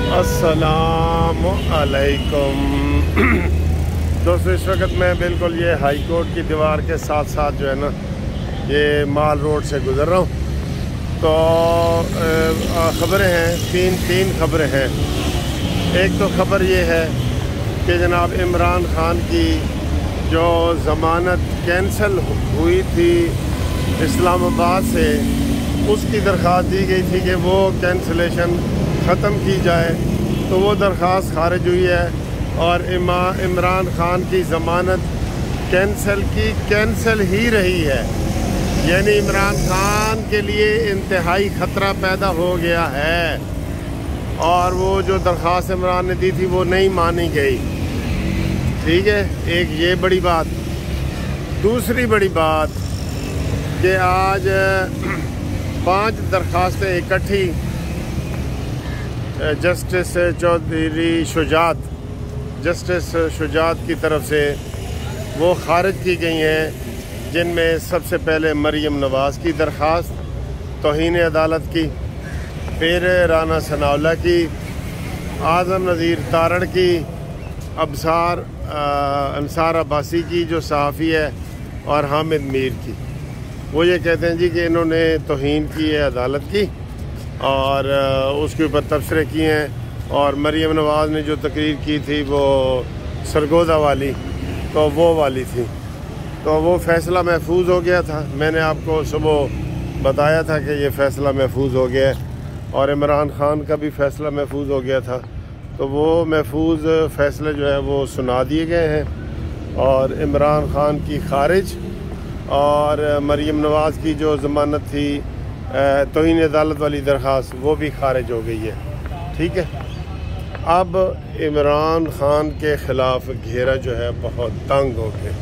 अस्सलामु अलैकुम। दोस्तों, इस वक्त मैं बिल्कुल ये हाई कोर्ट की दीवार के साथ साथ जो है ना ये माल रोड से गुज़र रहा हूँ। तो ख़बरें हैं, तीन ख़बरें हैं। एक तो ख़बर ये है कि जनाब इमरान ख़ान की जो ज़मानत कैंसल हुई थी इस्लामाबाद से, उसकी दरख्वास्त दी गई थी कि वो कैंसलेशन ख़त्म की जाए, तो वो दरख्वास्त खारिज हुई है और इमरान ख़ान की ज़मानत कैंसल ही रही है। यानी इमरान ख़ान के लिए इंतहाई ख़तरा पैदा हो गया है और वो जो दरख्वास्त इमरान ने दी थी वो नहीं मानी गई। ठीक है, एक ये बड़ी बात। दूसरी बड़ी बात कि आज 5 दरख्वास्तें इकट्ठी जस्टिस शुजात की तरफ से वो खारिज की गई हैं, जिनमें सबसे पहले मरियम नवाज़ की दरख्वास्त तौहीन अदालत की, फिर राना सनाउल्लाह की, आज़म नज़ीर तारड़ की, अंसार अब्बासी की जो सहाफ़ी है, और हामिद मीर की। वो ये कहते हैं जी कि इन्होंने तौहीन की है अदालत की और उसके ऊपर तबसरे किए हैं। और मरियम नवाज़ ने जो तकरीर की थी वो सरगोदा वाली, तो वो वाली थी, तो वो फ़ैसला महफूज हो गया था। मैंने आपको सुबह बताया था कि ये फ़ैसला महफूज हो गया है और इमरान ख़ान का भी फ़ैसला महफूज हो गया था। तो वो महफूज फ़ैसले जो है वो सुना दिए गए हैं और इमरान ख़ान की खारिज और मरियम नवाज़ की जो ज़मानत थी तौहीन अदालत वाली दरख्वास्त वो भी खारिज हो गई है। ठीक है, अब इमरान ख़ान के ख़िलाफ़ घेरा जो है बहुत तंग हो गया।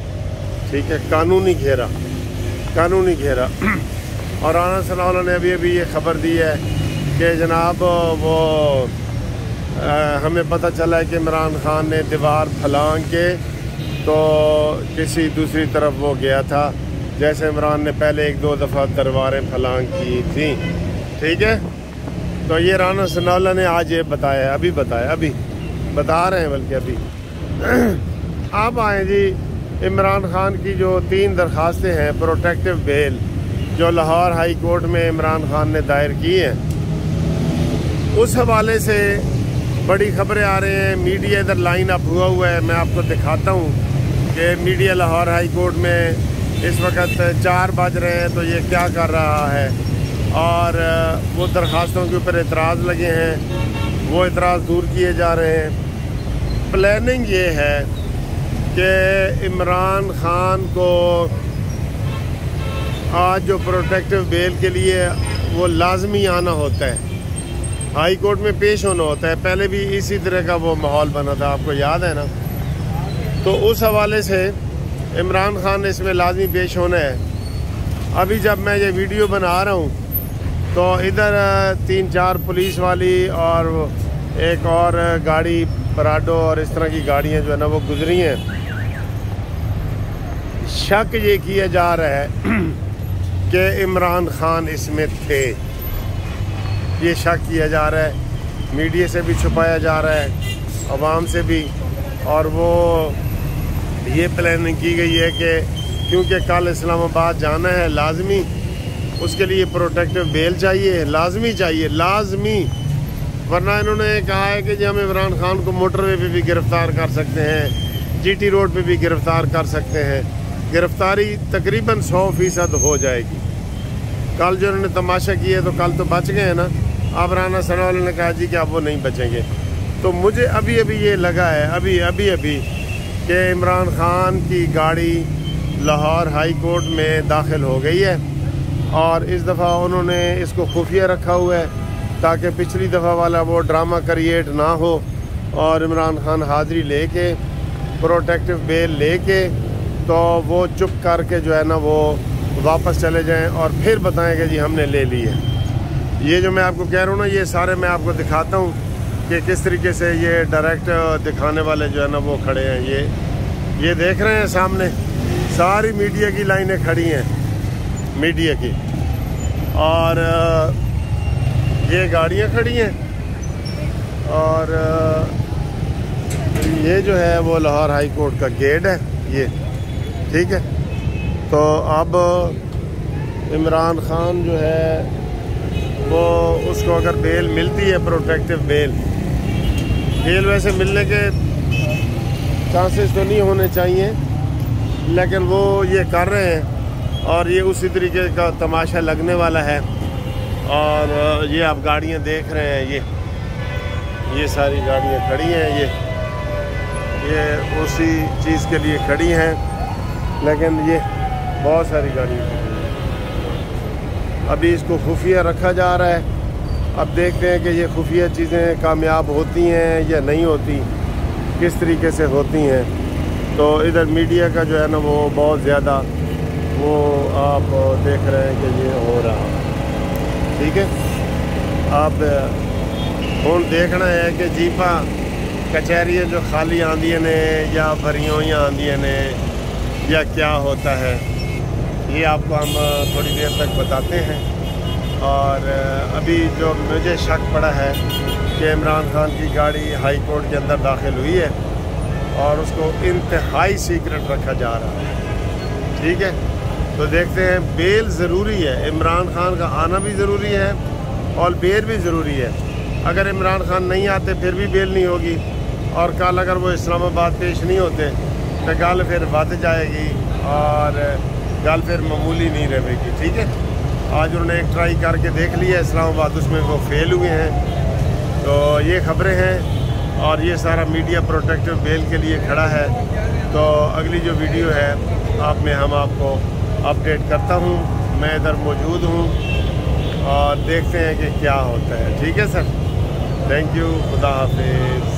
ठीक है, कानूनी घेरा। और राना सनाउल्लाह ने अभी ये ख़बर दी है कि जनाब वो हमें पता चला है कि इमरान ख़ान ने दीवार फलांग के तो किसी दूसरी तरफ वो गया था, जैसे इमरान ने पहले 1-2 दफ़ा दरबारें फलांग की थी। ठीक है, तो ये राना सनाउल्लाह ने आज ये बताया, अभी बता रहे हैं, बल्कि अभी अब आए जी इमरान ख़ान की जो 3 दरख्वास्तें हैं प्रोटेक्टिव बेल जो लाहौर हाई कोर्ट में इमरान ख़ान ने दायर की हैं, उस हवाले से बड़ी ख़बरें आ रही हैं। मीडिया इधर लाइन अप हुआ है। मैं आपको दिखाता हूँ कि मीडिया लाहौर हाई कोर्ट में इस वक्त 4 बज रहे हैं, तो ये क्या कर रहा है और वो दरख्वास्तों के ऊपर एतराज़ लगे हैं, वो एतराज़ दूर किए जा रहे हैं। प्लानिंग ये है कि इमरान ख़ान को आज जो प्रोटेक्टिव बेल के लिए वो लाजमी आना होता है, हाई कोर्ट में पेश होना होता है। पहले भी इसी तरह का वो माहौल बना था, आपको याद है ना। तो उस हवाले से इमरान ख़ान ने इसमें लाजमी पेश होना है। अभी जब मैं ये वीडियो बना रहा हूँ तो इधर 3-4 पुलिस वाली और एक और गाड़ी पराडो और इस तरह की गाड़ियाँ जो है ना वो गुजरी हैं। शक ये किया जा रहा है कि इमरान ख़ान इसमें थे, ये शक किया जा रहा है। मीडिया से भी छुपाया जा रहा है, अवाम से भी। और वो ये प्लानिंग की गई है कि क्योंकि कल इस्लामाबाद जाना है लाजमी, उसके लिए प्रोटेक्टिव बेल चाहिए, लाजमी। वरना इन्होंने कहा है कि हम इमरान ख़ान को मोटरवे पे भी गिरफ़्तार कर सकते हैं, GT रोड पे भी गिरफ़्तार कर सकते हैं। गिरफ़्तारी तकरीबन 100% हो जाएगी। कल जो उन्होंने तमाशा किया तो कल तो बच गए हैं ना। अब राना सनाउल्लाह ने कहा जी कि अब वो नहीं बचेंगे। तो मुझे अभी ये लगा है अभी कि इमरान ख़ान की गाड़ी लाहौर हाई कोर्ट में दाखिल हो गई है और इस दफ़ा उन्होंने इसको खुफिया रखा हुआ है ताकि पिछली दफ़ा वाला वो ड्रामा क्रिएट ना हो और इमरान ख़ान हाज़िरी लेके प्रोटेक्टिव बेल लेके तो वो चुप करके जो है ना वो वापस चले जाएं और फिर बताएं कि जी हमने ले ली है। ये जो मैं आपको कह रहा हूँ ना, ये सारे मैं आपको दिखाता हूँ कि किस तरीके से ये डायरेक्ट दिखाने वाले जो है ना वो खड़े हैं। ये देख रहे हैं सामने सारी मीडिया की लाइनें खड़ी हैं, मीडिया की, और ये गाड़ियाँ खड़ी हैं और और ये जो है वो लाहौर हाई कोर्ट का गेट है ये, ठीक है। तो अब इमरान खान जो है वो उसको अगर बेल मिलती है, प्रोटेक्टिव बेल वैसे मिलने के चांसेस तो नहीं होने चाहिए, लेकिन वो ये कर रहे हैं और ये उसी तरीके का तमाशा लगने वाला है। और ये आप गाड़ियाँ देख रहे हैं, ये सारी गाड़ियाँ खड़ी हैं, ये उसी चीज़ के लिए खड़ी हैं, लेकिन ये बहुत सारी गाड़ियाँ खड़ी हैं। अभी इसको खुफिया रखा जा रहा है। अब देखते हैं कि ये खुफिया चीज़ें कामयाब होती हैं या नहीं होती, किस तरीके से होती हैं। तो इधर मीडिया का जो है ना वो बहुत ज़्यादा वो आप देख रहे हैं कि ये हो रहा, ठीक है। आप ਹੁਣ देखना है कि जीपा कचहरियाँ जो खाली आंदियाँ ने या भरियों आंदियाँ ने या क्या होता है, ये आपको हम थोड़ी देर तक बताते हैं। और अभी जो मुझे शक पड़ा है कि इमरान खान की गाड़ी हाई कोर्ट के अंदर दाखिल हुई है और उसको इंतहाई सीक्रेट रखा जा रहा है, ठीक है। तो देखते हैं, बेल ज़रूरी है, इमरान खान का आना भी ज़रूरी है और बेल भी ज़रूरी है। अगर इमरान खान नहीं आते फिर भी बेल नहीं होगी, और कल अगर वो इस्लामाबाद पेश नहीं होते तो गल फिर बढ़ जाएगी और गल फिर मामूली नहीं रहेगी, ठीक है। आज उन्होंने एक ट्राई करके देख लिया इस्लामाबाद, उसमें वो फेल हुए हैं। तो ये खबरें हैं और ये सारा मीडिया प्रोटेक्टिव बेल के लिए खड़ा है। तो अगली जो वीडियो है आप में हम आपको अपडेट करता हूँ, मैं इधर मौजूद हूँ और देखते हैं कि क्या होता है, ठीक है सर। थैंक यू, खुदा हाफिज़।